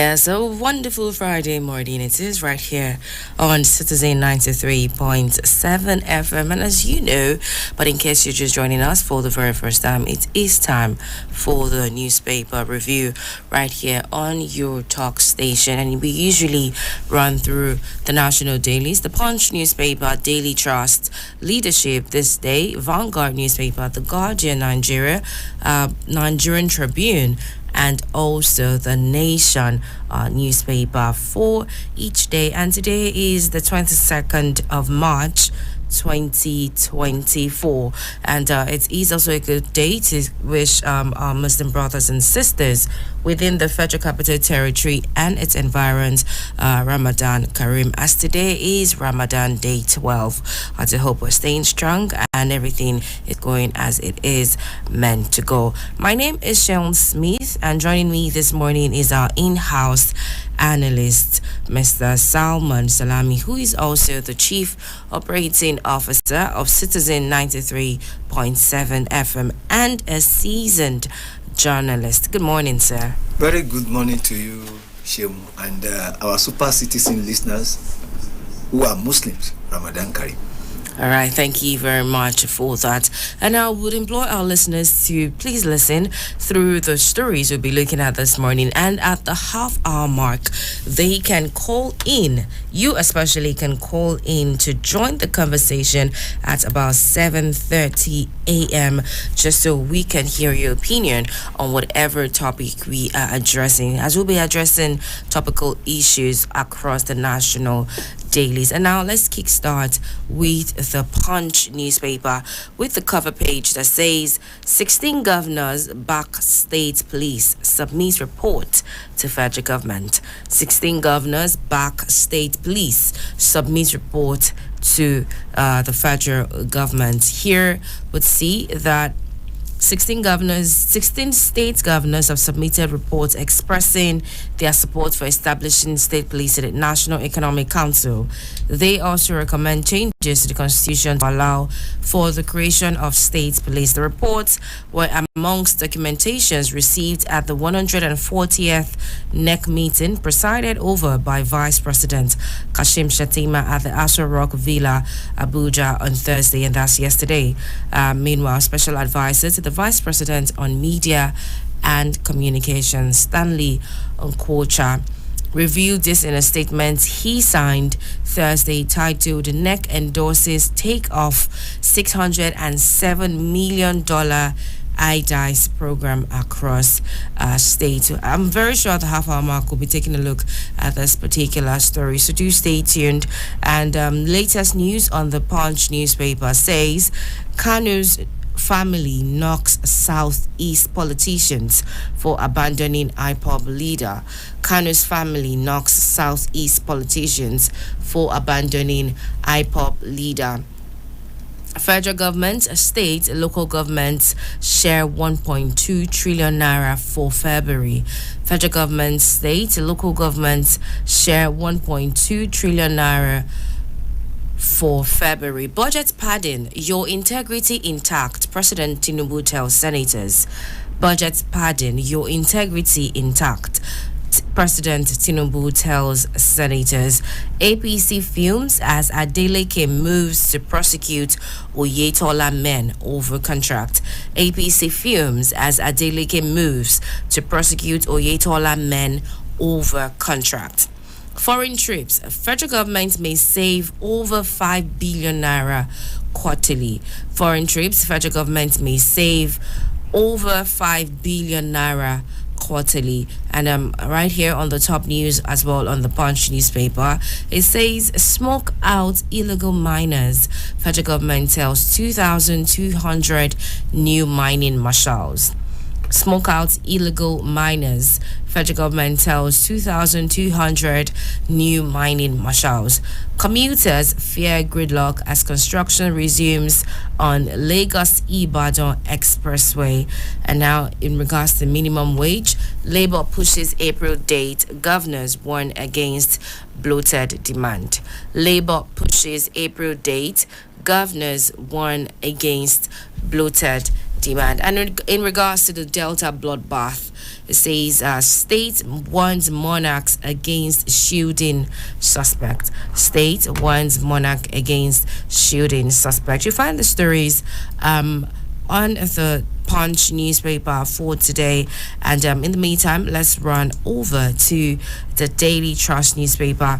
Yes, a wonderful Friday morning. It is right here on Citizen 93.7 FM. And as you know, but in case you're just joining us for the very first time, it is time for the newspaper review right here on your talk station. And we usually run through the national dailies, the Punch newspaper, Daily Trust, Leadership This Day, Vanguard newspaper, The Guardian Nigeria, Nigerian Tribune, and also the Nation newspaper for each day. And today is the 22nd of March 2024, and it is also a good day to wish our Muslim brothers and sisters within the Federal Capital Territory and its environs Ramadan Kareem, as today is Ramadan Day 12. I do hope we're staying strong and everything is going as it is meant to go. My name is Sean Smith, and joining me this morning is our in-house analyst, Mr. Salman Salami, who is also the Chief Operating Officer of Citizen 93.7 FM and a seasoned journalist. Good morning, sir. Very good morning to you, Shem, and our super citizen listeners who are Muslims. Ramadan Kareem. All right, thank you very much for that. And I would implore our listeners to please listen through the stories we'll be looking at this morning. And at the half-hour mark, they can call in. You especially can call in to join the conversation at about 7:30 a.m. just so we can hear your opinion on whatever topic we are addressing, as we'll be addressing topical issues across the national dailies. And now let's kickstart with the Punch newspaper with the cover page that says 16 governors back state police, submit report to federal government. 16 governors back state police, submit report to the federal government. Here would see that 16 state governors have submitted reports expressing their support for establishing state police at the National Economic Council. They also recommend changes to the Constitution to allow for the creation of state police. The reports were amongst documentations received at the 140th NEC meeting presided over by Vice President Kashim Shettima at the Aso Rock Villa, Abuja on Thursday, and that's yesterday. Meanwhile, special advisor to the Vice President on Media and Communications, Stanley Nkwocha, reviewed this in a statement he signed Thursday titled NEC endorses take off $607 million IDICE program across states. I'm very sure the half-hour mark will be taking a look at this particular story, so do stay tuned. And latest news on the Punch newspaper says Kanu's family knocks Southeast politicians for abandoning IPOB leader. Kanu's family knocks Southeast politicians for abandoning IPOB leader. Federal government, state, local governments share 1.2 trillion naira for February. Federal government, state, local governments share 1.2 trillion naira for February. Budget padding, your integrity intact, President Tinubu tells senators. Budget padding, your integrity intact, President Tinubu tells senators. APC fumes as Adeleke moves to prosecute Oyetola men over contract. APC fumes as Adeleke moves to prosecute Oyetola men over contract. Foreign trips. Federal government may save over 5 billion naira quarterly. Foreign trips. Federal government may save over 5 billion naira quarterly. And right here on the top news as well on the Punch newspaper, it says smoke out illegal miners. Federal government tells 2,200 new mining marshals. Smoke out illegal miners. Federal government tells 2,200 new mining marshals. Commuters fear gridlock as construction resumes on Lagos-Ibadan Expressway. And now, in regards to minimum wage, Labour pushes April date. Governors warn against bloated demand. Labour pushes April date. Governors warn against bloated demand. And in regards to the Delta bloodbath, it says state warns monarchs against shielding suspect. State warns monarch against shielding suspect. You find the stories on the Punch newspaper for today. And in the meantime, let's run over to the Daily Trust newspaper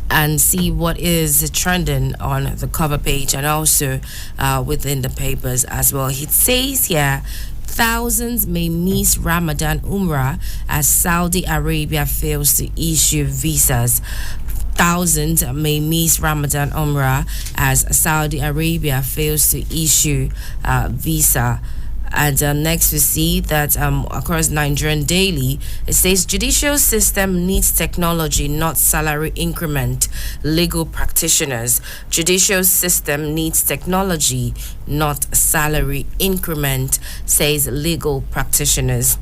and see what is trending on the cover page and also within the papers as well. It says here, thousands may miss Ramadan Umrah as Saudi Arabia fails to issue visas. Thousands may miss Ramadan Umrah as Saudi Arabia fails to issue visa. And next we see that across Nigerian Daily, it says judicial system needs technology, not salary increment. Legal practitioners. Judicial system needs technology, not salary increment, says legal practitioners.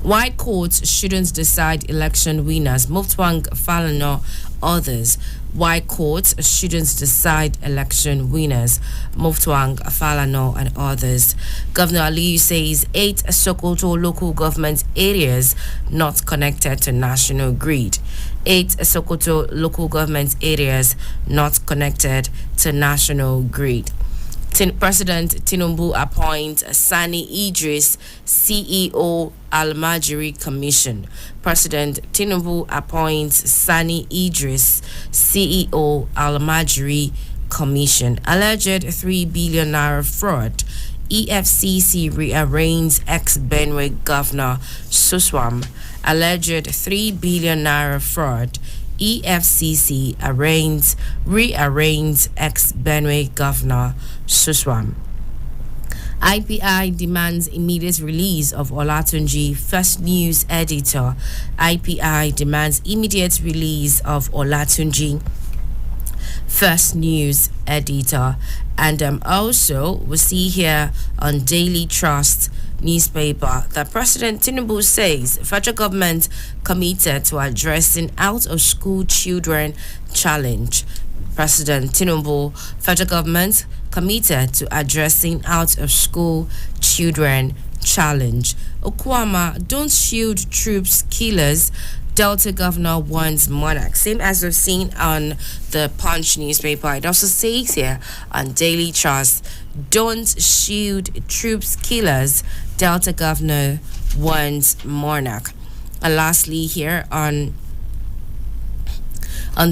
Why courts shouldn't decide election winners. Muftwang Falano, others. Why courts shouldn't decide election winners. Muftwang Falano and others. Governor Aliyu says 8 Sokoto local government areas not connected to national grid. 8 Sokoto local government areas not connected to national grid. President Tinubu appoints Sani Idris, CEO Al-Majiri Commission. President Tinubu appoints Sani Idris, CEO Al-Majiri Commission. Alleged 3 billion naira fraud. EFCC rearraigns ex-Benue Governor Suswam. Alleged 3 billion naira fraud. EFCC rearraigns ex-Benue Governor Suswam. IPI demands immediate release of Olatunji, First News editor. IPI demands immediate release of Olatunji, First News editor. And also, we see here on Daily Trust newspaper that President Tinubu says federal government committed to addressing out-of-school children challenge. President Tinubu, federal government committed to addressing out-of-school children challenge. Okwama, don't shield troops killers. Delta governor warns monarch. Same as we've seen on the Punch newspaper. It also says here on Daily Trust, don't shield troops killers. Delta governor warns monarch. And lastly here on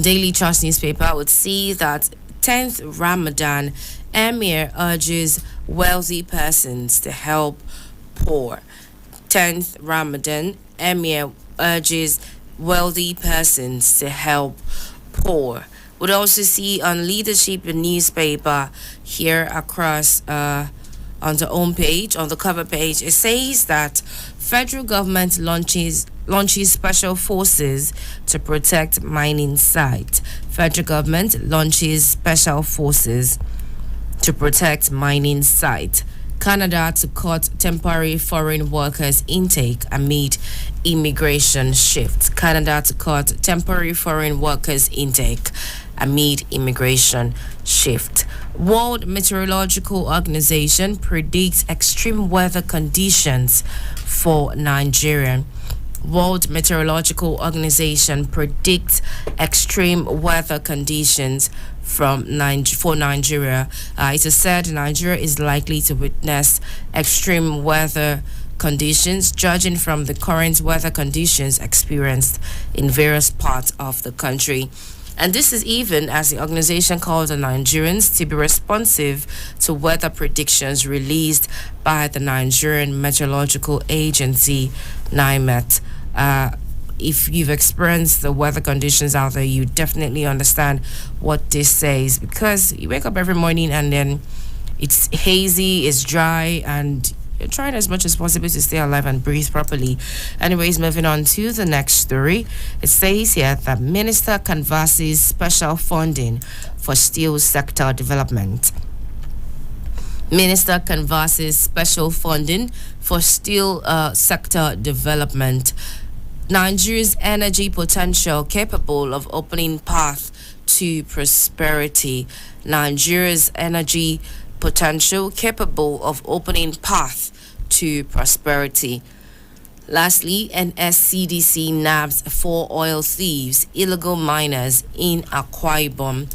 Daily Trust newspaper, I would see that 10th Ramadan, Emir urges wealthy persons to help poor. 10th Ramadan, Emir urges wealthy persons to help poor. We'd also see on Leadership newspaper here across on the home page, on the cover page, it says that federal government launches special forces to protect mining site. Federal government launches special forces to protect mining site. Canada to cut temporary foreign workers intake amid immigration shift. Canada to cut temporary foreign workers intake amid immigration shift. World Meteorological Organization predicts extreme weather conditions for Nigeria. World Meteorological Organization predicts extreme weather conditions for Nigeria. It is said Nigeria is likely to witness extreme weather conditions, judging from the current weather conditions experienced in various parts of the country. And this is even as the organization called on Nigerians to be responsive to weather predictions released by the Nigerian Meteorological Agency, NIMET. If you've experienced the weather conditions out there, you definitely understand what this says, because you wake up every morning and then it's hazy, it's dry, and you're trying as much as possible to stay alive and breathe properly. Anyways, moving on to the next story. It says here that Minister canvasses special funding for steel sector development. Minister canvasses special funding for steel sector development. Nigeria's energy potential capable of opening path to prosperity. Nigeria's energy potential capable of opening path to prosperity. Lastly, NSCDC nabs 4 oil thieves, illegal miners in Akwa Ibom.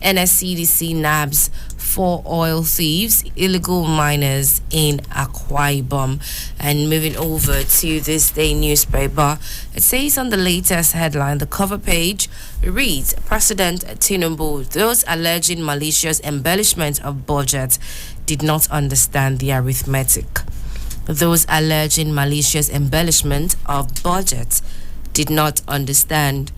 NSCDC nabs 4 oil thieves, illegal miners in Akwa Ibom. And moving over to this day newspaper, it says on the latest headline, the cover page reads, President Tinubu, those alleging malicious embellishment of budget did not understand the arithmetic. Those alleging malicious embellishment of budget did not understand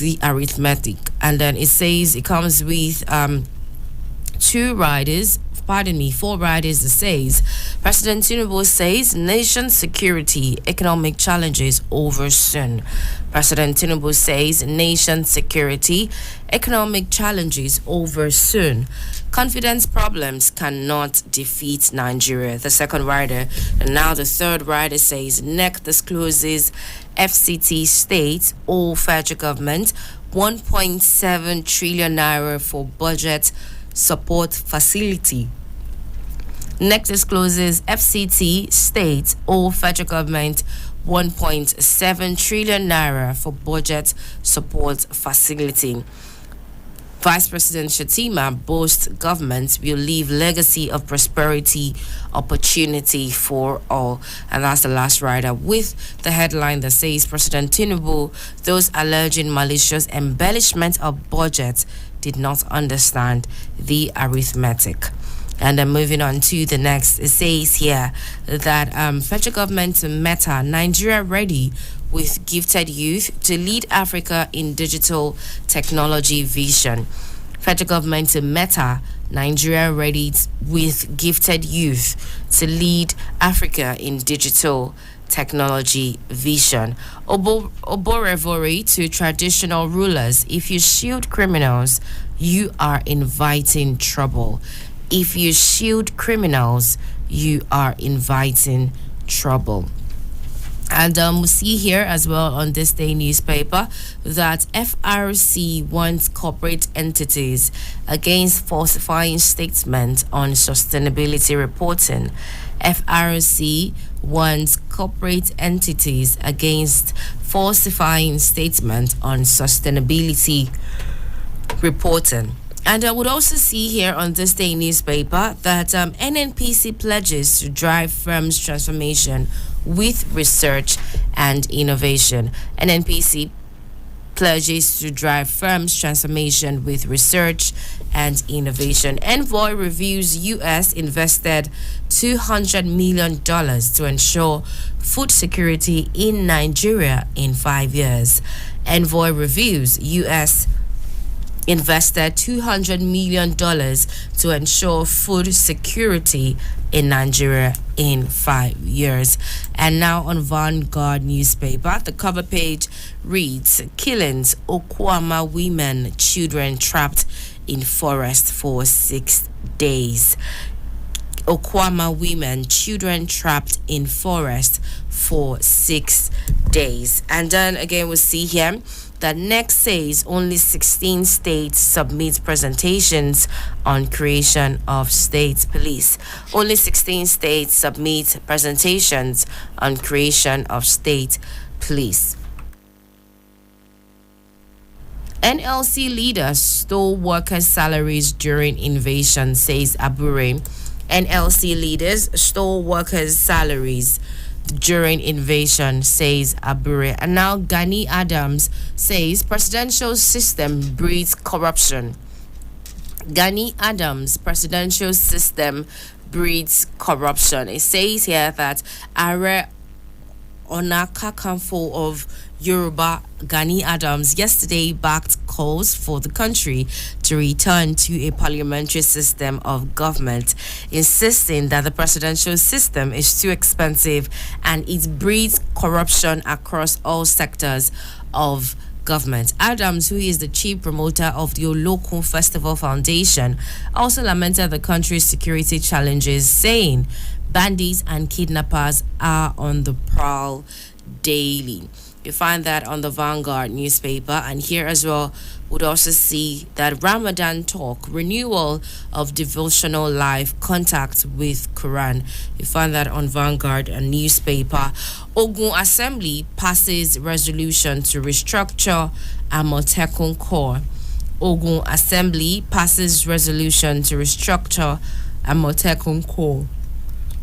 the arithmetic. And then it says it comes with 4 riders. It says President Tinubu says nation security, economic challenges over soon. President Tinubu says nation security, economic challenges over soon. Confidence problems cannot defeat Nigeria. The second rider. And now the third rider says NEC discloses FCT states or federal government 1.7 trillion naira for budget support facility. NEC discloses FCT states or federal government 1.7 trillion naira for budget support facility. Vice President Shatima boasts government will leave legacy of prosperity, opportunity for all. And that's the last rider with the headline that says President Tinubu, those alleging malicious embellishment of budget did not understand the arithmetic. And then moving on to the next, it says here that federal government Meta, Nigeria ready with gifted youth to lead Africa in digital technology vision. Federal government Meta, Nigeria ready with gifted youth to lead Africa in digital technology vision. Oborevori to traditional rulers, if you shield criminals, you are inviting trouble. If you shield criminals, you are inviting trouble. And we see here as well on this day newspaper that FRC wants corporate entities against falsifying statements on sustainability reporting. FRC wants corporate entities against falsifying statements on sustainability reporting. And I would also see here on this day newspaper that NNPC pledges to drive firms' transformation with research and innovation. NNPC pledges to drive firms' transformation with research and innovation. Envoy reviews U.S. invested $200 million to ensure food security in Nigeria in 5 years. Envoy reviews U.S. invested $200 million to ensure food security in Nigeria in 5 years. And now on Vanguard newspaper, the cover page reads, Killings, Okwama women, children trapped in forest for 6 days. Okwama women, children trapped in forest for 6 days. And then again we'll see here that NEC says only 16 states submit presentations on creation of state police. Only 16 states submit presentations on creation of state police. NLC leaders stole workers' salaries during invasion, says Abure. NLC leaders stole workers' salaries during invasion, says Abure. And now Gani Adams says presidential system breeds corruption. Gani Adams, presidential system breeds corruption. It says here that Are Onakakanfo of Yoruba, Gani Adams, yesterday backed calls for the country to return to a parliamentary system of government, insisting that the presidential system is too expensive and it breeds corruption across all sectors of government. Adams, who is the chief promoter of the Olokun Festival Foundation, also lamented the country's security challenges, saying bandits and kidnappers are on the prowl daily. You find that on the Vanguard newspaper, and here as well would also see that Ramadan talk, renewal of devotional life, contact with Quran. You find that on Vanguard and newspaper. Ogun Assembly passes resolution to restructure Amotekun Corps. Ogun Assembly passes resolution to restructure Amotekun Corps.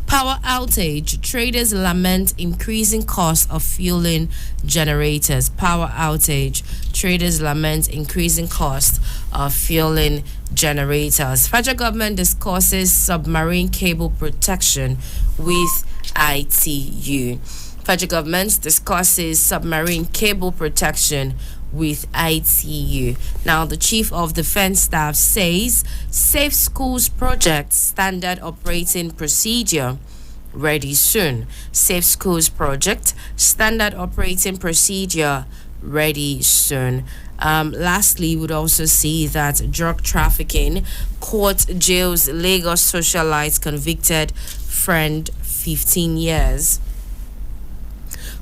Power outage. Traders lament increasing cost of fueling generators. Power outage. Traders lament increasing cost of fueling generators. Federal government discusses submarine cable protection with ITU. Federal government discusses submarine cable protection with ITU. Now, the Chief of Defense Staff says Safe Schools Project Standard Operating Procedure ready soon. Safe Schools Project Standard Operating Procedure ready soon. Lastly, we would also see that drug trafficking court jails Lagos socialite convicted friend 15 years.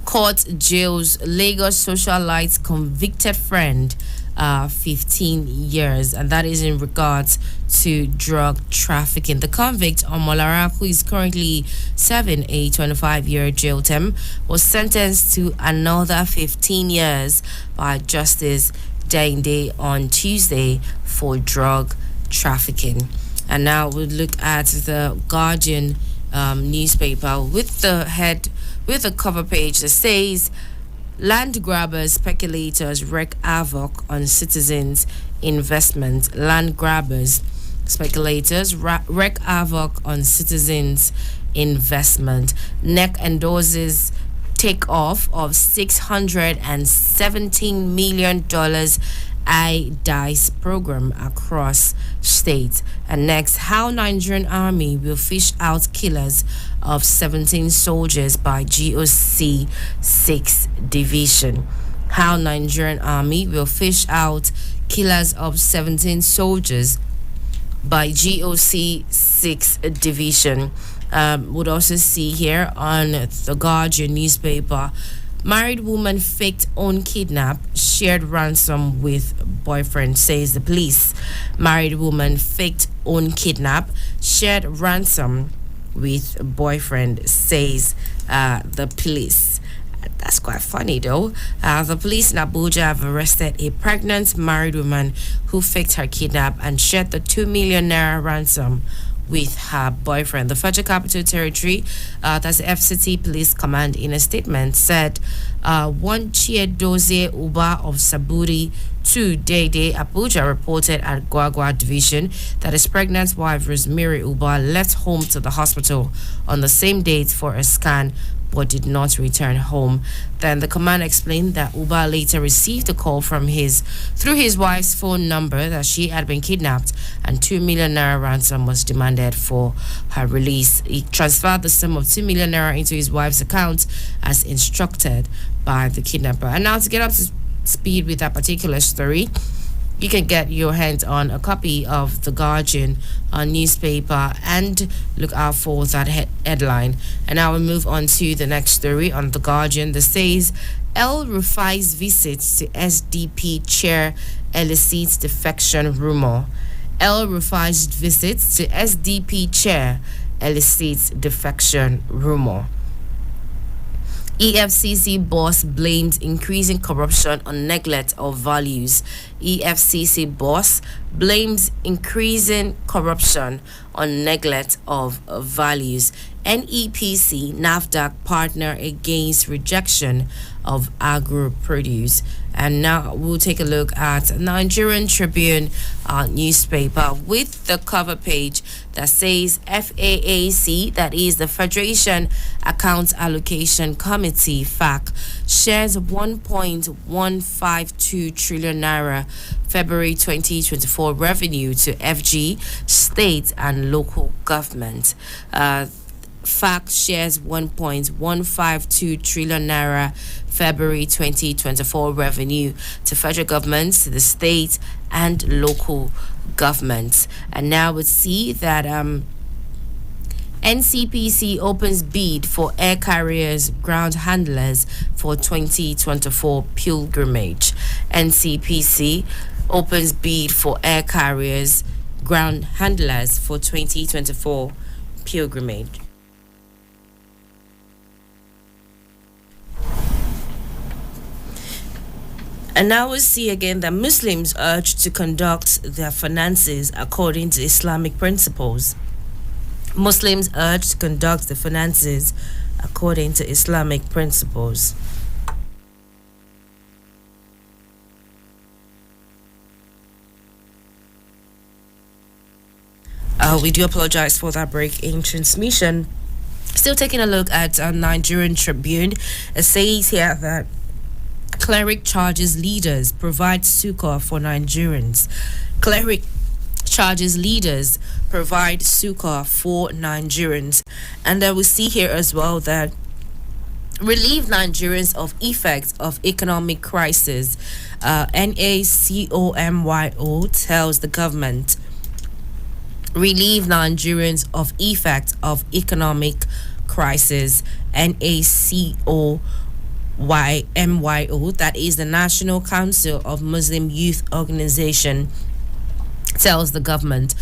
Court jails Lagos socialite convicted friend 15 years, and that is in regards to drug trafficking. The convict Omolara, who is currently serving a 25-year jail term, was sentenced to another 15 years by Justice Dainde on Tuesday for drug trafficking. And now we'll look at the Guardian newspaper with the cover page that says land grabbers, speculators wreak havoc on citizens' investment. Land grabbers, speculators wreak havoc on citizens' investment. NEC endorses takeoff of $617 million IDICE program across states. And next, how Nigerian Army will fish out killers of 17 soldiers by GOC 6 Division. How Nigerian Army will fish out killers of 17 soldiers by GOC 6 Division. Would also see here on the Guardian newspaper, married woman faked own kidnap, shared ransom with boyfriend, says the police. Married woman faked own kidnap, shared ransom with boyfriend, says the police. That's quite funny though. The police in Abuja have arrested a pregnant married woman who faked her kidnap and shared the 2 million naira ransom with her boyfriend. The Federal Capital Territory, that's the FCT Police Command, in a statement said one Chiedozie Uba of Saburi, 2 Dede Abuja, reported at Gwagwa Division that his pregnant wife Rosemary Uba left home to the hospital on the same date for a scan but did not return home. Then the command explained that Uba later received a call through his wife's phone number that she had been kidnapped and 2 million naira ransom was demanded for her release. He transferred the sum of 2 million naira into his wife's account as instructed by the kidnapper. And now to get up to speed with that particular story, you can get your hands on a copy of the Guardian newspaper and look out for that headline. And now we move on to the next story on the Guardian that says El Rufai's visits to SDP chair elicits defection rumor. El Rufai's visits to SDP chair elicits defection rumor. EFCC boss blames increasing corruption on neglect of values. EFCC boss blames increasing corruption on neglect of values. NEPC NAFDAC partner against rejection of agro produce. And now we'll take a look at Nigerian Tribune newspaper with the cover page that says FAAC, that is the Federation Accounts Allocation Committee, FAC, shares 1.152 trillion naira February 2024 revenue to FG, state and local government. FAC shares 1.152 trillion naira February 2024 revenue to federal governments, the state and local governments. And now we see that NCPC opens bid for air carriers, ground handlers for 2024 pilgrimage. NCPC opens bid for air carriers, ground handlers for 2024 pilgrimage. And now we see again that Muslims urged to conduct their finances according to Islamic principles. Muslims urged to conduct the finances according to Islamic principles. We do apologize for that break in transmission. Still taking a look at Nigerian Tribune. It says here that cleric charges leaders provide succor for Nigerians. Cleric charges leaders provide succor for Nigerians. And we see here as well that relieve Nigerians of effects of economic crisis. NACOMYO tells the government relieve Nigerians of effects of economic crisis. NACOMYO, that is the National Council of Muslim Youth Organization, tells the government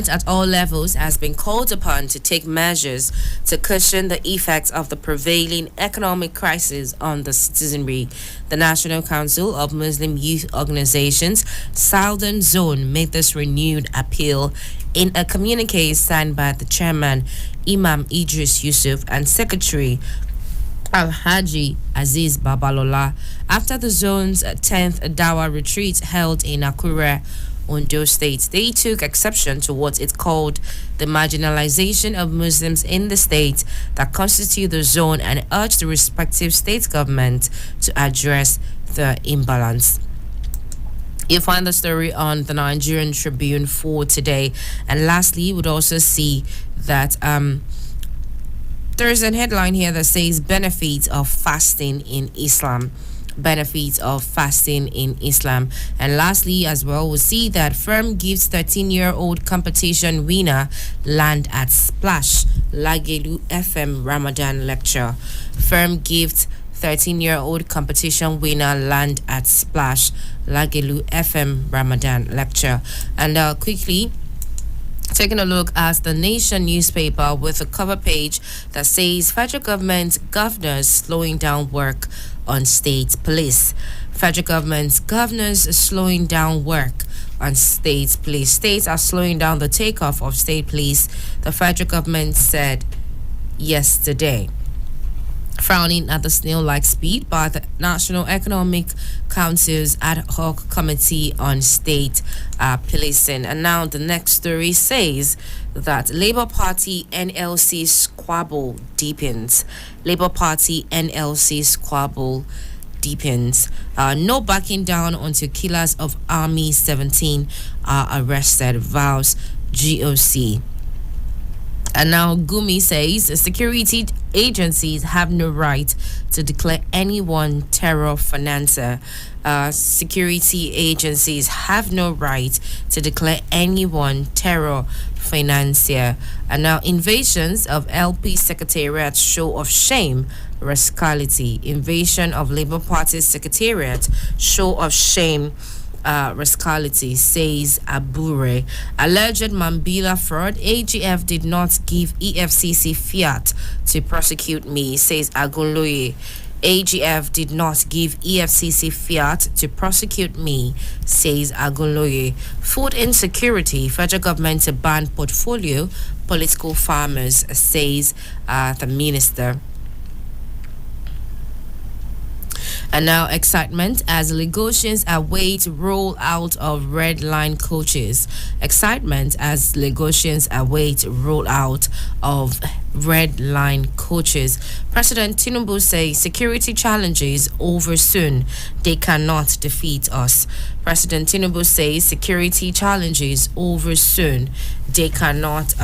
at all levels has been called upon to take measures to cushion the effects of the prevailing economic crisis on the citizenry. The National Council of Muslim Youth Organizations Southern Zone made this renewed appeal in a communique signed by the chairman Imam Idris Yusuf and Secretary Alhaji Aziz Babalola after the zone's 10th Dawa retreat held in Akure, Ondo State. They took exception to what it called the marginalization of Muslims in the state that constitute the zone and urged the respective state government to address the imbalance. You'll find the story on the Nigerian Tribune for today. And lastly, you would also see that there's a headline here that says benefits of fasting in Islam. Benefits of fasting in Islam. And lastly, as well, we'll see that firm gives 13-year-old competition winner land at Splash Lagelu FM Ramadan lecture. Firm gives 13-year-old competition winner land at Splash Lagelu FM Ramadan lecture. And quickly taking a look at the Nation newspaper with a cover page that says federal government governors slowing down work on state police. Federal government governors slowing down work on state police. States are slowing down the takeoff of state police, the federal government said yesterday. Frowning at the snail-like speed by the National Economic Council's ad hoc committee on state policing. And now the next story says that Labour Party NLC squabble deepens. Labour Party NLC squabble deepens. No backing down until killers of Army 17 are arrested, vows GOC. And now Gumi says security agencies have no right to declare anyone terror financier. Security agencies have no right to declare anyone terror financier. And now invasions of LP Secretariat show of shame, rascality. Invasion of Labour Party Secretariat show of shame, rascality, says Abure. Alleged Mambila fraud. AGF did not give EFCC fiat to prosecute me, says Agunloye. AGF did not give EFCC fiat to prosecute me, says Agunloye. Food insecurity. Federal government to ban portfolio political farmers, says the minister. And now excitement as Lagosians await rollout of red line coaches. Excitement as Lagosians await rollout of red line coaches. President Tinubu says security challenges over soon. They cannot defeat us. President Tinubu says security challenges over soon. They cannot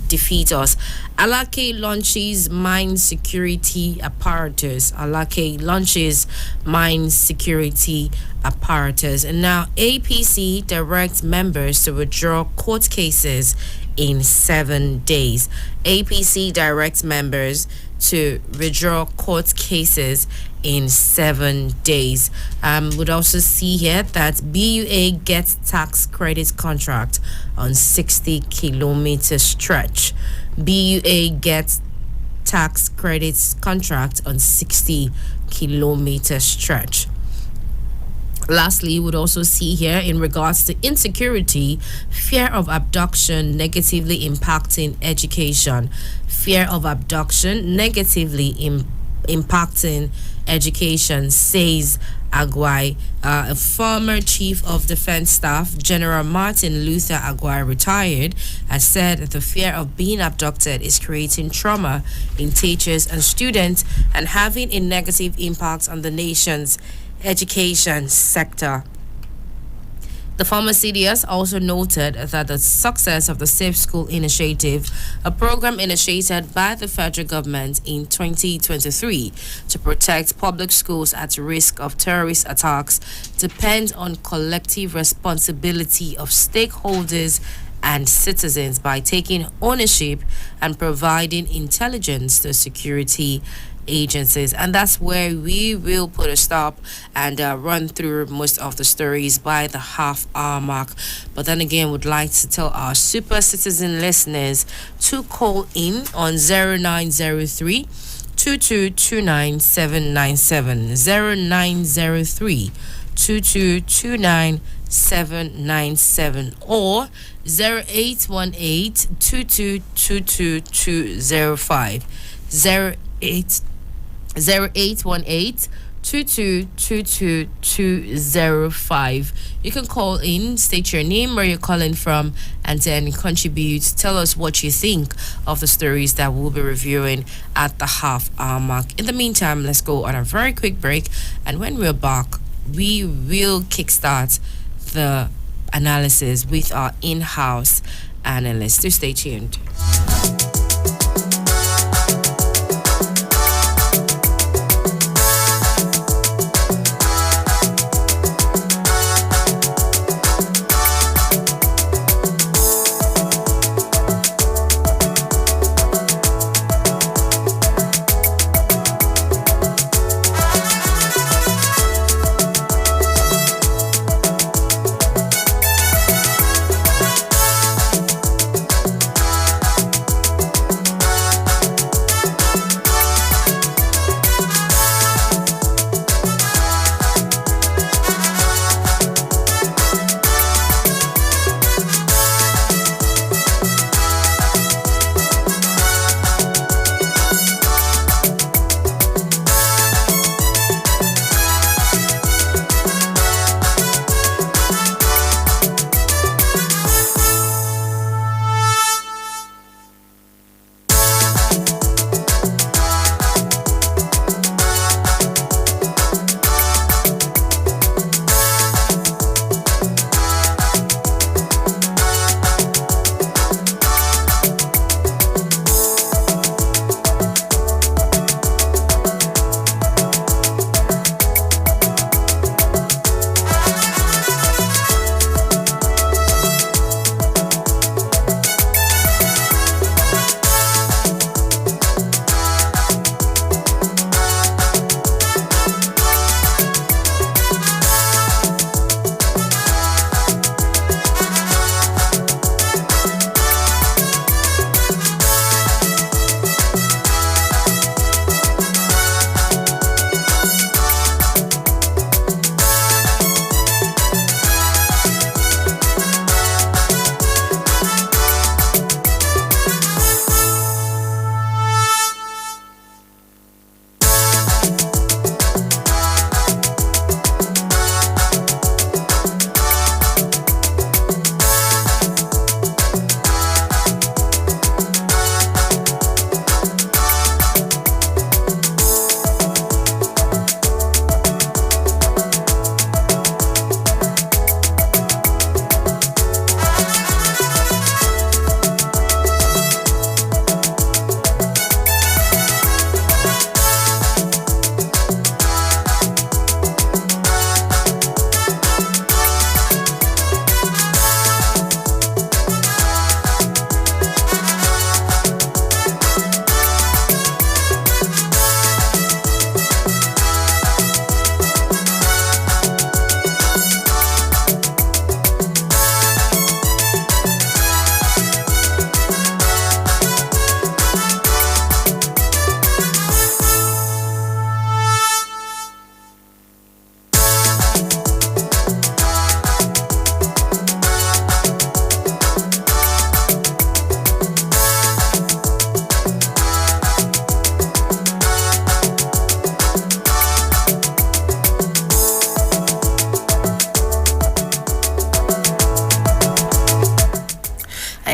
defeat us. Alake launches mine security apparatus. Alake launches mine security apparatus. And now APC directs members to withdraw court cases in 7 days. APC directs members to withdraw court cases in 7 days. Would also see here that BUA gets tax credit contract on 60-kilometer stretch. BUA gets tax credits contract on 60-kilometer stretch. Lastly, you would also see here in regards to insecurity, fear of abduction negatively impacting education. Fear of abduction negatively impacting education, says Agwai. A former chief of defense staff, General Martin Luther Agwai, retired, has said that the fear of being abducted is creating trauma in teachers and students and having a negative impact on the nation's education sector. The former CDS also noted that the success of the Safe School Initiative, a program initiated by the federal government in 2023 to protect public schools at risk of terrorist attacks, depends on collective responsibility of stakeholders and citizens by taking ownership and providing intelligence to security agencies. And that's where we will put a stop and run through most of the stories by the half-hour mark. But then again, would like to tell our super citizen listeners to call in on 0903 2229797 0903 2229797 or 0818 2222205 0818 2222205. You can call in, state your name, where you're calling from, and then contribute. Tell us what you think of the stories that we'll be reviewing at the half-hour mark. In the meantime, let's go on a very quick break, and when we're back, we will kickstart the analysis with our in-house analyst. Do stay tuned.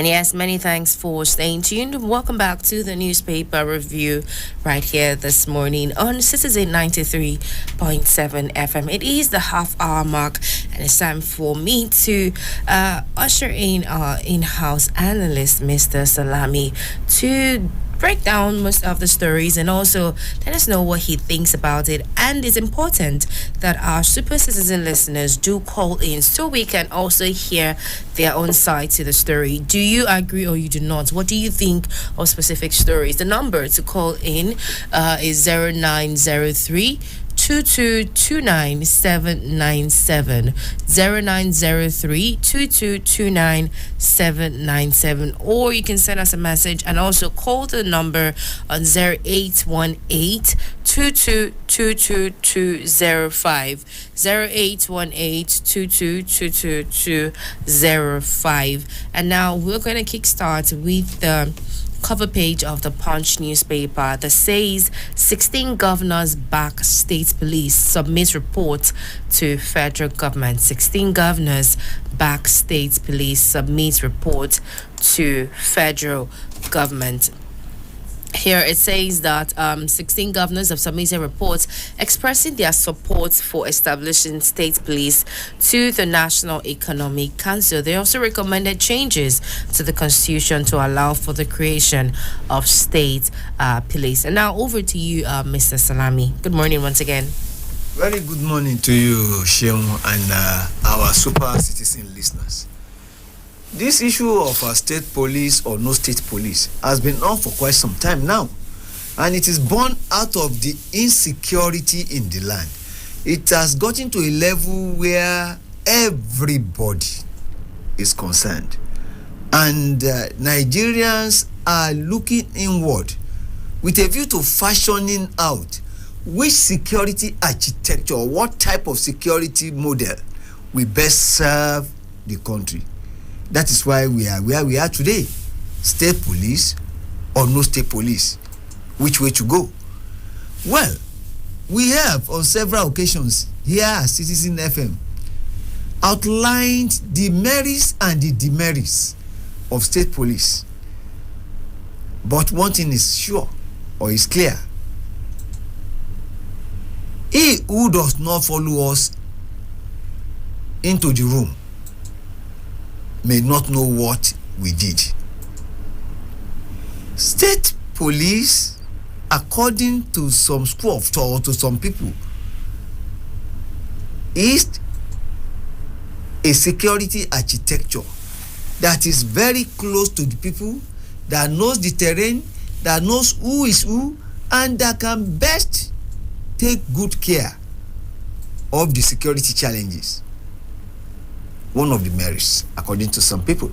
And yes, many thanks for staying tuned. Welcome back to the newspaper review right here this morning on Citizen 93.7 FM. It is the half hour mark, and it's time for me to usher in our in-house analyst, Mr. Salami, to break down most of the stories and also let us know what he thinks about it. And it's important that our super citizen listeners do call in so we can also hear their own side to the story. Do you agree or you do not? What do you think of specific stories? The number to call in is 0903 2229797 0903 2229797, or you can send us a message and also call the number on 0818 2222205 0818 2222205. And now we're going to kickstart with the cover page of the Punch newspaper that says 16 governors back state police, submit report to federal government. 16 governors back state police, submit report to federal government. Here it says that 16 governors have submitted reports expressing their support for establishing state police to the National Economic Council. They also recommended changes to the constitution to allow for the creation of state police. And now over to you, Mr. Salami. Good morning once again. Very good morning to you, Sheung, and our super citizen listeners. This issue of state police or no state police has been on for quite some time now, and it is born out of the insecurity in the land. It has gotten to a level where everybody is concerned, and Nigerians are looking inward with a view to fashioning out which security architecture, what type of security model will best serve the country. That is why we are where we are today. State police or no state police? Which way to go? Well, we have on several occasions here at Citizen FM outlined the merits and the demerits of state police. But one thing is sure or is clear. He who does not follow us into the room may not know what we did. State police, according to some school of thought, to some people, is a security architecture that is very close to the people, that knows the terrain, that knows who is who, and that can best take good care of the security challenges. One of the merits, according to some people.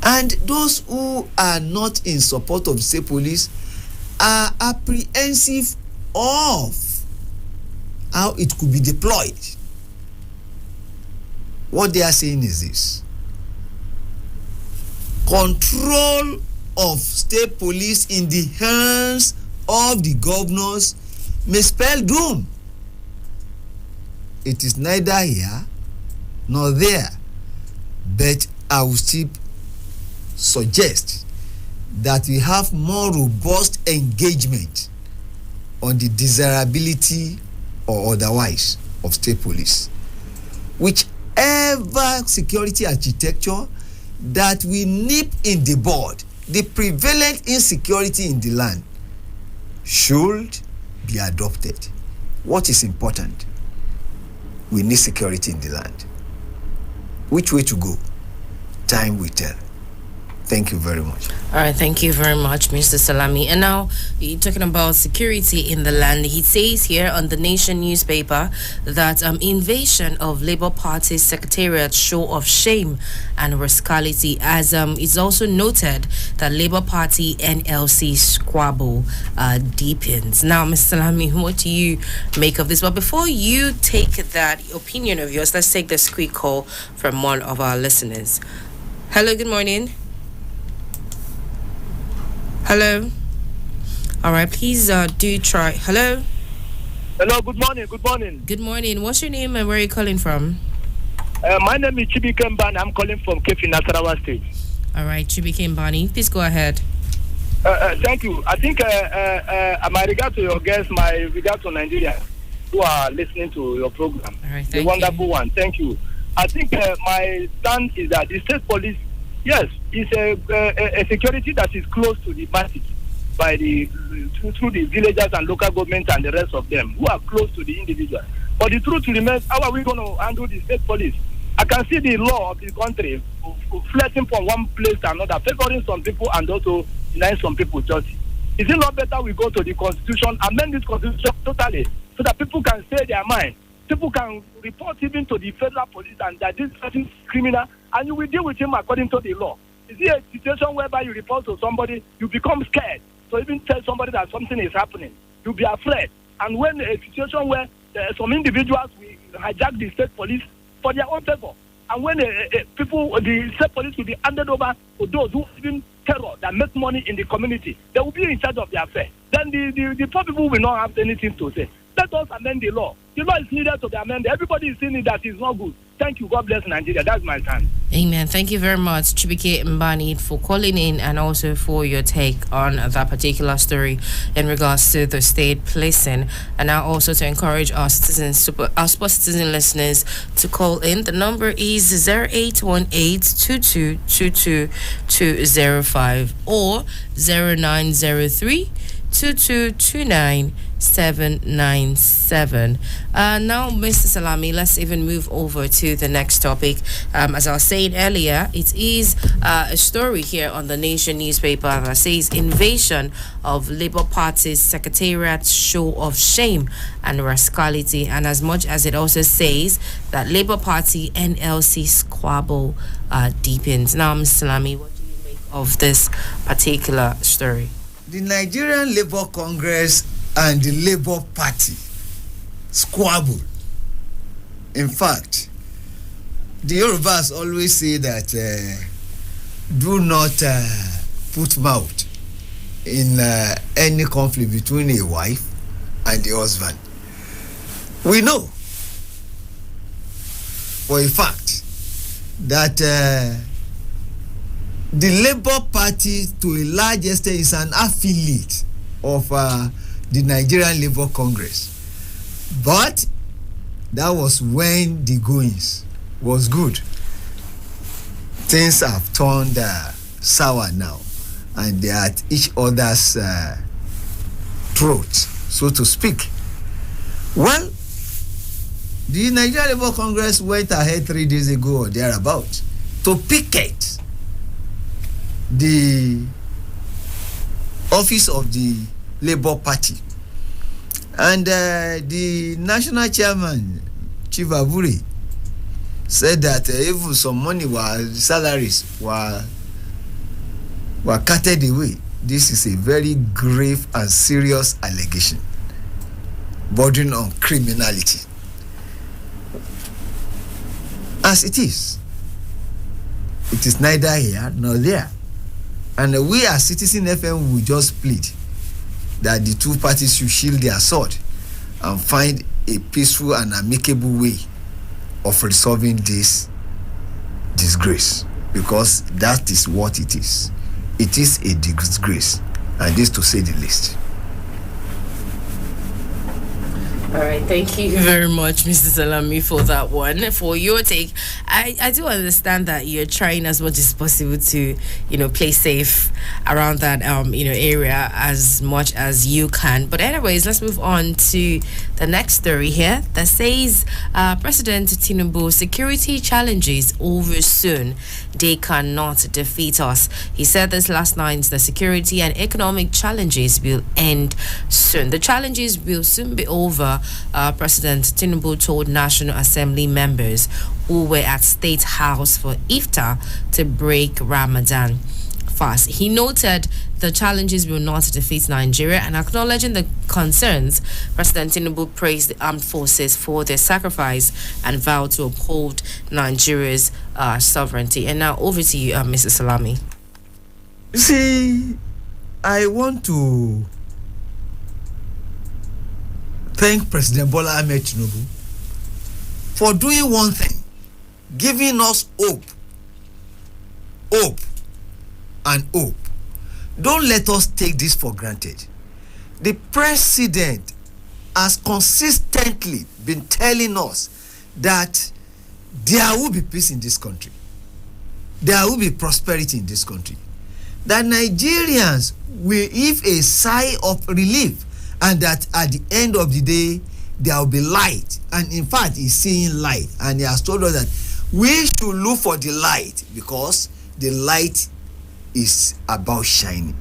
And those who are not in support of the state police are apprehensive of how it could be deployed. What they are saying is this: control of state police in the hands of the governors may spell doom. It is neither here nor there, but I will still suggest that we have more robust engagement on the desirability or otherwise of state police. Whichever security architecture that we nip in the bud, the prevalent insecurity in the land should be adopted. What is important? We need security in the land. Which way to go? Time will tell. Thank you very much. All right, thank you very much, Mr. Salami. And now, you're talking about security in the land. He says here on the Nation newspaper that invasion of Labour Party Secretariat show of shame and rascality, as it's also noted that Labour Party NLC squabble deepens. Now, Mr. Salami, what do you make of this? But before you take that opinion of yours, let's take this quick call from one of our listeners. Hello, good morning. Hello. All right, please do try. Hello. Hello, good morning. Good morning. Good morning. What's your name and where are you calling from? My name is Chibi Kemba and I'm calling from Kefi, Nasarawa State. All right, Chibike Mbani, please go ahead. Thank you. I think my regard to your guests, my regard to Nigeria who are listening to your program. All right, the wonderful one. Thank you. I think my stand is that the state police, yes, is a security that is close to the masses by through the villagers and local governments and the rest of them who are close to the individual. But the truth remains, how are we going to handle the state police? I can see the law of the country flirting from one place to another, favoring some people and also denying some people justice. Is it not better we go to the constitution, amend this constitution totally, so that people can say their mind? People can report even to the federal police and that this person is criminal, and you will deal with him according to the law. Is it a situation whereby you report to somebody, you become scared, so even tell somebody that something is happening, you'll be afraid. And when a situation where some individuals will hijack the state police for their own favor, and when the state police will be handed over to those who even terror that make money in the community, they will be in charge of their affair. Then the poor people will not have anything to say. Let us amend the law. The law is needed to be amended. Everybody is seeing it that is not good. Thank you. God bless Nigeria. That's my stand. Amen. Thank you very much, Chibike Mbani, for calling in and also for your take on that particular story in regards to the state policing. And now also to encourage our citizens, our sports citizen listeners to call in. The number is 0818-2222-205 or 0903-2229-797. Now, Mr. Salami, let's even move over to the next topic. As I was saying earlier, it is a story here on the Nation newspaper that says invasion of Labour Party's secretariat, show of shame and rascality. And as much as it also says that Labour Party NLC squabble deepens. Now, Mr. Salami, what do you make of this particular story? The Nigerian Labour Congress and the Labour Party squabble. In fact, the Yorubas always say that do not put mouth in any conflict between a wife and the husband. We know for a fact that the Labour Party, to a large extent, is an affiliate of the Nigerian Labour Congress. But that was when the goings was good. Things have turned sour now, and they are at each other's throat, so to speak. Well, the Nigerian Labour Congress went ahead 3 days ago or thereabout to picket the office of the Labour Party, and the national chairman, Chief Abure, said that even some money salaries were cutted away. This is a very grave and serious allegation bordering on criminality. As it is neither here nor there. And we as Citizen FM will just plead that the two parties should shield their sword and find a peaceful and amicable way of resolving this disgrace, because that is what it is. It is a disgrace, and this to say the least. All right, thank you very much, Mr. Salami, for that one, for your take. I do understand that you're trying as much as possible to, play safe around that, area as much as you can. But anyways, let's move on to the next story here that says President Tinubu, security challenges over soon. They cannot defeat us. He said this last night. The security and economic challenges will end soon. The challenges will soon be over, President Tinubu told National Assembly members who were at State House for Iftar to break Ramadan fast. He noted the challenges will not defeat Nigeria, and acknowledging the concerns, President Tinubu praised the armed forces for their sacrifice and vowed to uphold Nigeria's sovereignty. And now over to you, Mr. Salami. You see, I want to thank President Bola Ahmed Tinubu for doing one thing, giving us hope and hope. Don't let us take this for granted. The president has consistently been telling us that there will be peace in this country. There will be prosperity in this country. That Nigerians will heave a sigh of relief, and that at the end of the day, there will be light. And in fact, he's seeing light. And he has told us that we should look for the light, because the light is about shining.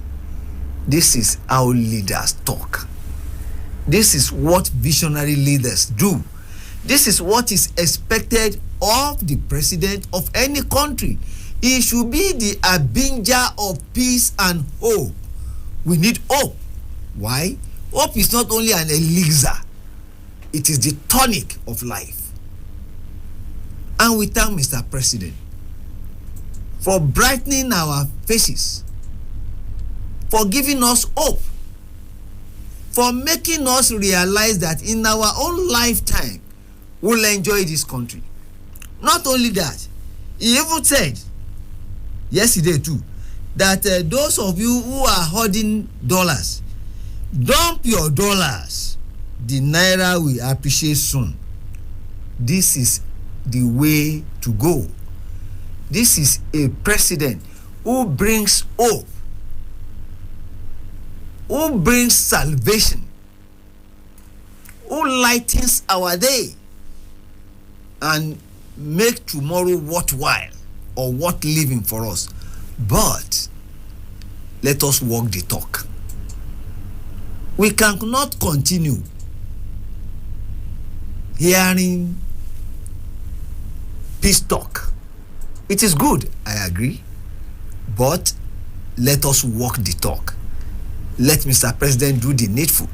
This is how leaders talk. This is what visionary leaders do. This is what is expected of the president of any country. He should be the harbinger of peace and hope. We need hope. Why? Hope is not only an elixir, it is the tonic of life. And we thank Mr. President for brightening our faces, for giving us hope, for making us realize that in our own lifetime we'll enjoy this country. Not only that, he even said yesterday too that those of you who are hoarding dollars, dump your dollars. The naira will appreciate soon. This is the way to go. This is a president who brings hope, who brings salvation, who lightens our day and make tomorrow worthwhile or worth living for us. But let us walk the talk. We cannot continue hearing peace talk. It is good, I agree, but let us walk the talk. Let Mr. President do the needful.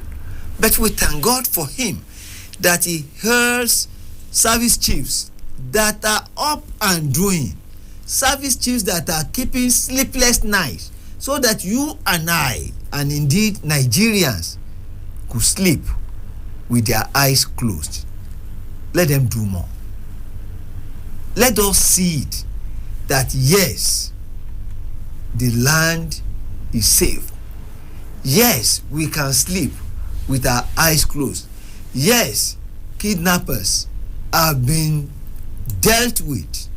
But we thank God for him that he hears service chiefs that are up and doing, service chiefs that are keeping sleepless nights, so that you and I, and indeed Nigerians, could sleep with their eyes closed. Let them do more. Let us see it that yes, the land is safe. Yes, we can sleep with our eyes closed. Yes, kidnappers have been dealt with.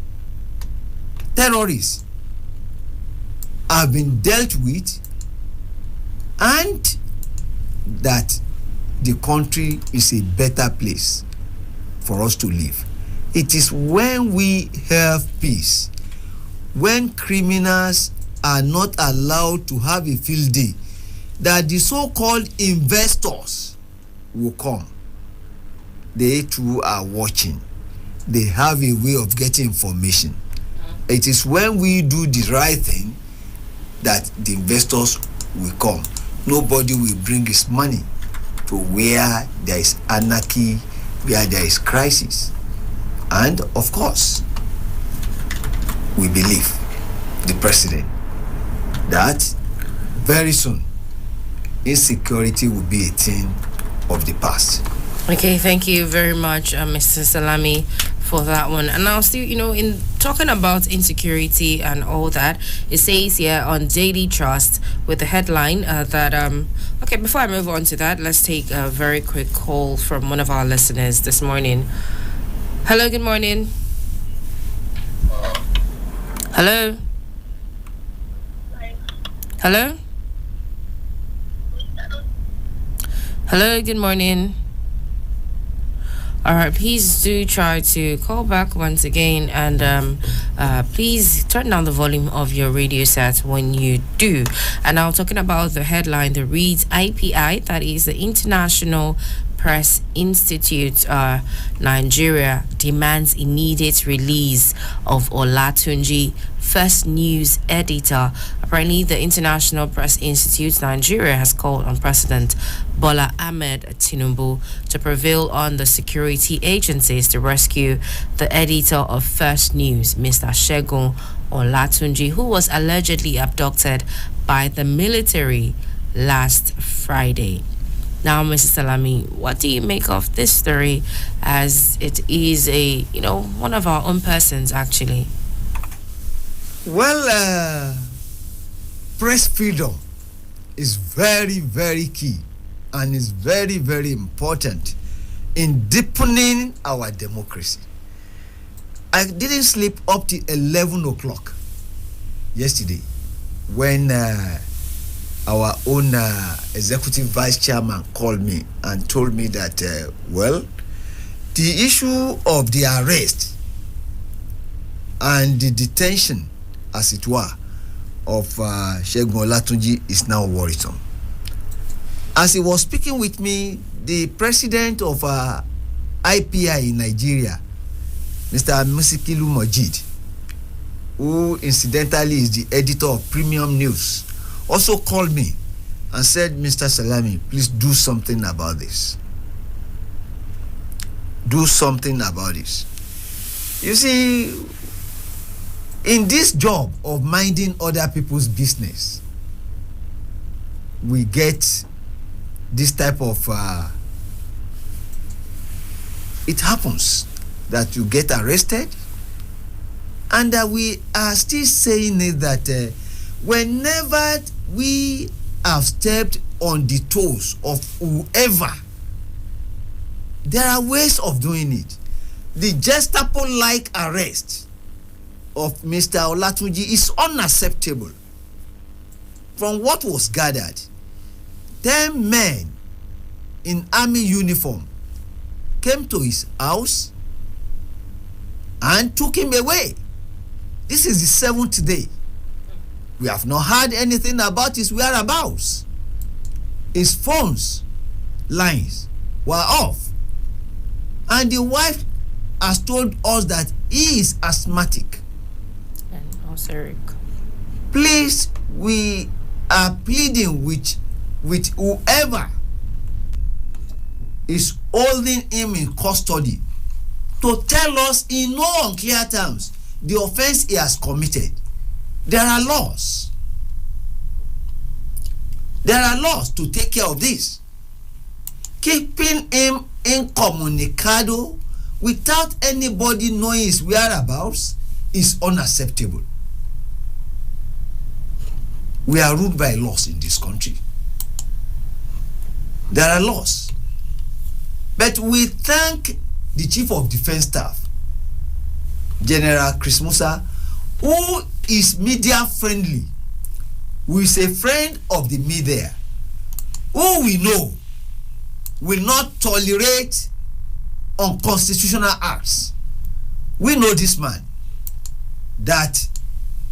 Terrorists have been dealt with, and that the country is a better place for us to live. It is when we have peace, when criminals are not allowed to have a field day, that the so-called investors will come. They too are watching. They have a way of getting information. It is when we do the right thing that the investors will come. Nobody will bring his money to where there is anarchy, where there is crisis. And of course, we believe the president that very soon insecurity will be a thing of the past. Okay, thank you very much, Mr. Salami, for that one. And now, still, in talking about insecurity and all that, it says here on Daily Trust with the headline that okay, before I move on to that, let's take a very quick call from one of our listeners this morning. Hello, good morning. Hello. Hello. Hello, good morning. All right, please do try to call back once again, and please turn down the volume of your radio set when you do. And now, talking about the headline that reads IPI, that is the International Press Institute, Nigeria demands immediate release of Olatunji, first news editor. Apparently, the International Press Institute Nigeria has called on President Bola Ahmed Tinubu to prevail on the security agencies to rescue the editor of First News, Mr. Segun Olatunji, who was allegedly abducted by the military last Friday. Now, Mrs. Salami, what do you make of this story, as it is one of our own persons, actually? Well, press freedom is very, very key and is very, very important in deepening our democracy. I didn't sleep up till 11 o'clock yesterday when our own executive vice chairman called me and told me that, the issue of the arrest and the detention, as it were, of Segun Olatunji is now worrisome. As he was speaking with me, the president of IPI in Nigeria, Mr. Musikilu Majid, who incidentally is the editor of Premium News, also called me and said, Mr. Salami, please do something about this. Do something about this. You see, in this job of minding other people's business, we get this type of it happens that you get arrested, and we are still saying it that whenever we have stepped on the toes of whoever, there are ways of doing it. The Gestapo-like arrest of Mr. Olatunji is unacceptable. From what was gathered, 10 men in army uniform came to his house and took him away. This is the 7th day. We have not heard anything about his whereabouts. His phone's lines were off. And the wife has told us that he is asthmatic. And also Eric. Please, we are pleading with whoever is holding him in custody to tell us in no unclear terms the offense he has committed. There are laws. There are laws to take care of this. Keeping him incommunicado without anybody knowing his whereabouts is unacceptable. We are ruled by laws in this country. There are laws. But we thank the Chief of Defense Staff, General Chris Musa, who is media friendly, who is a friend of the media, who we know will not tolerate unconstitutional acts. We know this man, that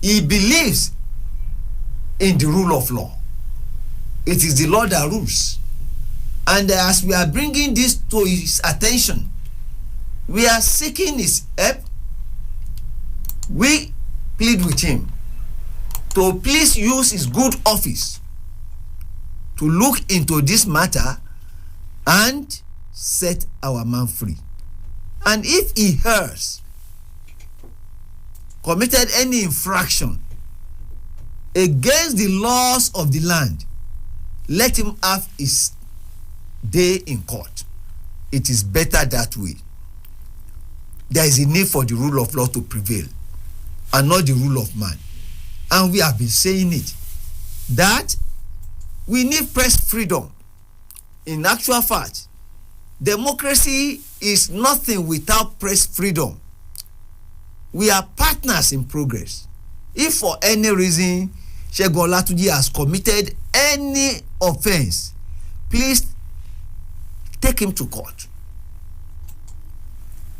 he believes in the rule of law. It is the law that rules. And as we are bringing this to his attention, we are seeking his help. We plead with him to please use his good office to look into this matter and set our man free. And if he has committed any infraction against the laws of the land, let him have his day in court. It is better that way. There is a need for the rule of law to prevail and not the rule of man. And we have been saying it, that we need press freedom. In actual fact, democracy is nothing without press freedom. We are partners in progress. If for any reason Segun Olatunji has committed any offense, please take him to court.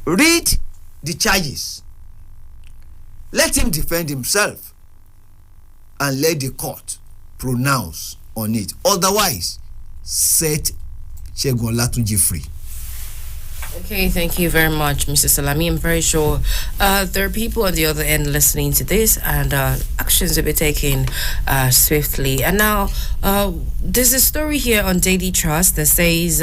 Read the charges. Let him defend himself and let the court pronounce on it. Otherwise, set Segun Olatunji free. Okay, thank you very much, Mr. Salami. I'm very sure there are people on the other end listening to this, and actions will be taken swiftly. And now, there's a story here on Daily Trust that says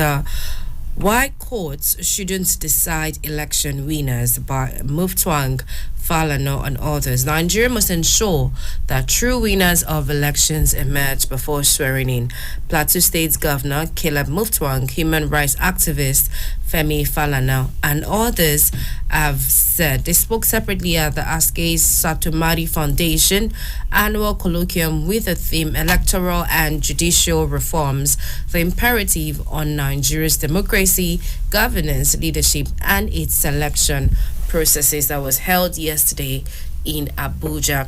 why courts shouldn't decide election winners by Move Twang Falano, and others. Nigeria must ensure that true winners of elections emerge before swearing in. Plateau State's Governor Caleb Mutfwang, human rights activist Femi Falana, and others have said. They spoke separately at the Askes Satomari Foundation annual colloquium with the theme Electoral and Judicial Reforms, the imperative on Nigeria's democracy, governance, leadership, and its selection processes, that was held yesterday in Abuja.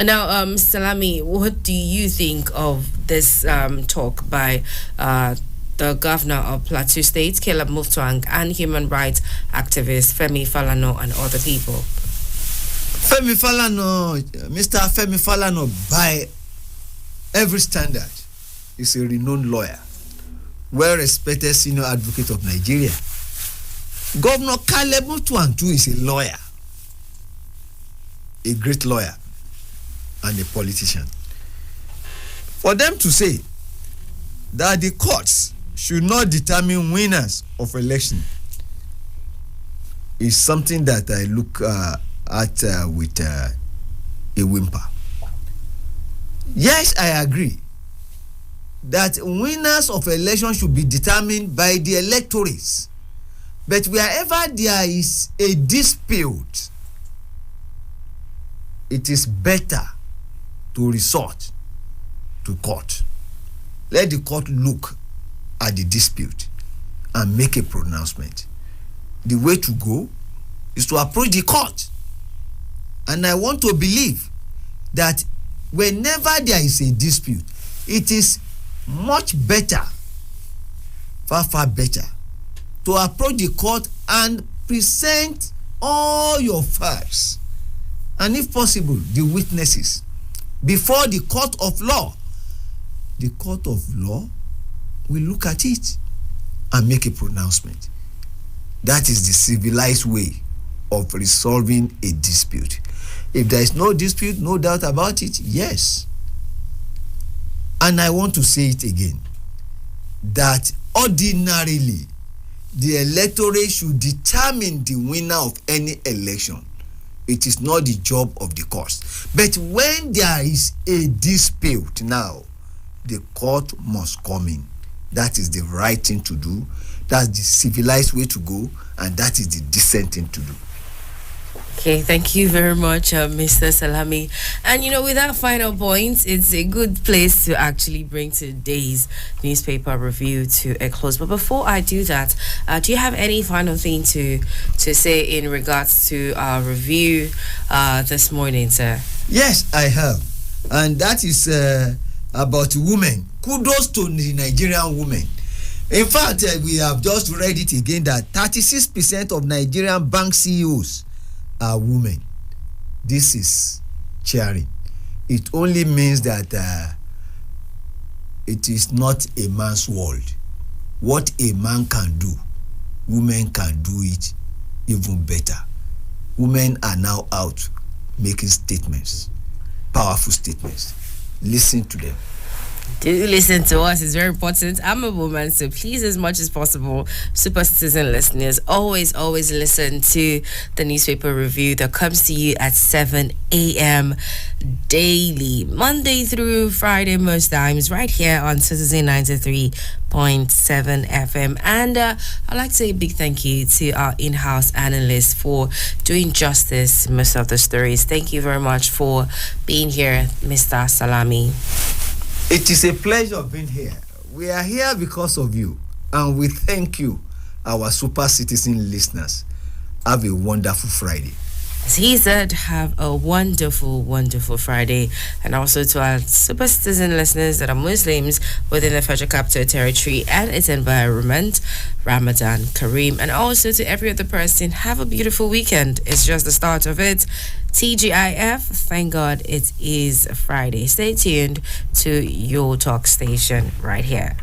Now, Salami, what do you think of this talk by the governor of Plateau State, Caleb Mutfwang, and human rights activist Femi Falana and other people? Femi Falana, Mr. Femi Falana, by every standard, is a renowned lawyer, well-respected senior advocate of Nigeria. Governor Caleb Mutfwang too is a lawyer, a great lawyer, and a politician. For them to say that the courts should not determine winners of election is something that I look at with a whimper. Yes, I agree that winners of election should be determined by the electorates, but wherever there is a dispute, it is better to resort to court. Let the court look at the dispute and make a pronouncement. The way to go is to approach the court. And I want to believe that whenever there is a dispute, it is much better, far better, to approach the court and present all your facts, and if possible, the witnesses, before the court of law. The court of law will look at it and make a pronouncement. That is the civilized way of resolving a dispute. If there is no dispute, no doubt about it, yes. And I want to say it again, that ordinarily, the electorate should determine the winner of any election. It is not the job of the courts. But when there is a dispute now, the court must come in. That is the right thing to do. That's the civilized way to go, and that is the decent thing to do. Okay, thank you very much, Mr. Salami. And with that final point, it's a good place to actually bring today's newspaper review to a close. But before I do that, do you have any final thing to say in regards to our review this morning, sir? Yes, I have. And that is about women. Kudos to the Nigerian women. In fact, we have just read it again that 36% of Nigerian bank CEOs are women. This is cheering. It only means that it is not a man's world. What a man can do, women can do it even better. Women are now out making statements, powerful statements. Listen to them. Do listen to us. It's very important. I'm a woman, so please, as much as possible, Super Citizen listeners, always listen to the newspaper review that comes to you at 7 a.m. daily, Monday through Friday, most times, right here on Citizen 93.7 FM. And I'd like to say a big thank you to our in-house analysts for doing justice to most of the stories. Thank you very much for being here, Mr. Salami. It is a pleasure being here. We are here because of you, and we thank you, our Super Citizen listeners. Have a wonderful Friday. As he said, have a wonderful Friday. And also to our Super Citizen listeners that are Muslims within the Federal Capital Territory and its environment, Ramadan Kareem. And also to every other person, have a beautiful weekend. It's just the start of it. TGIF, thank God it is Friday. Stay tuned to your talk station right here.